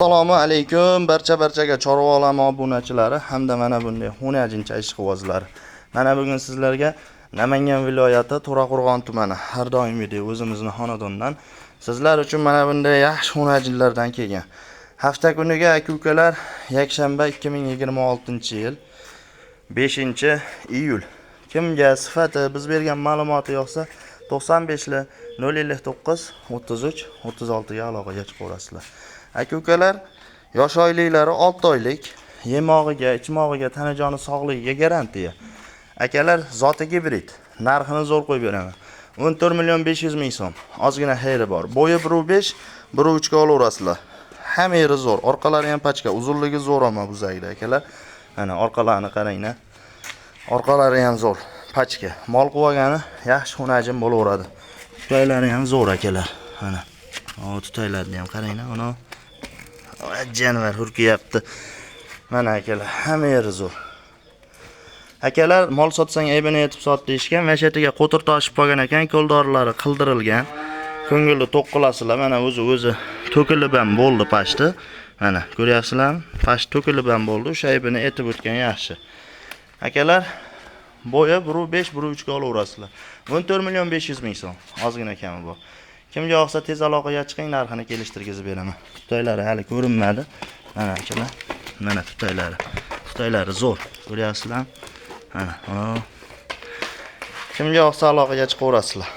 Assalomu alaykum barchaga chorva olami obunachilari hamda mana bunday xunajincha ishqibozlar. Mana bugun sizlarga Namangan viloyati To'raqo'rg'on tumani har doimgidek o'zimizning xonadondan sizlar uchun mana bunday yaxshi xunajinlardan kelgan. Hafta kuniga aka-ukalar yakshanba 2026-yil 5-iyul. Kimga sifati biz bergan ma'lumoti yoqsa 95 059 33 36 ga aloqaga chiqaverasizlar. Aka-ukalar yosh oyliklari 6 oylik, yemog'iga, ichmog'iga, tanajoni sog'ligiga garantiya. Akalar zoti gibrid, narxini zo'r qo'yib beraman. 14 500 ming so'm. Ozgina xayri bor. Bo'yi 1.5, 1.3 ga olaverasizlar. Hamma yeri zo'r, orqalari ham pachka, uzunligi zo'r ama buzagida akalar. Mana orqalarini qaranglar. Orqalari ham zo'r, pachka. Mol quvagani yaxshi xunajin bo'laveradi. Tutaylari ham zo'r akalar. Mana. Tutaylarni ham qaranglar, mana. Janavar hurkiyapti. Mana akalar, hamma yeri zo'r. Akalar mol sotsang aybini aytib sot deyishgan, vashatiga qo'tir toshib qolgan ekan, ko'ldorilari qildirilgan. Ko'ngilni to'q qilasizlar. Mana o'zi to'kilib ham bo'ldi pashti. Mana ko'ryapsizlarmi? Pashti to'kilib ham bo'ldi. O'sha aybini aytib o'tgan yaxshi. Akalar bo'yi 1.5, 1.3 ga olaverasizlar. 14 500 ming so'm. Ozgina kami bor. Kimga yoqsa tez aloqaga chiqing, narxini kelishtirgizib beraman. Tutaylari hali ko'rinmadi. Mana akalar, mana tutaylari. Tutaylari zo'r. Ko'ryapsizlarmi? Mana. Kimga yoqsa aloqaga chiqaverasizlar.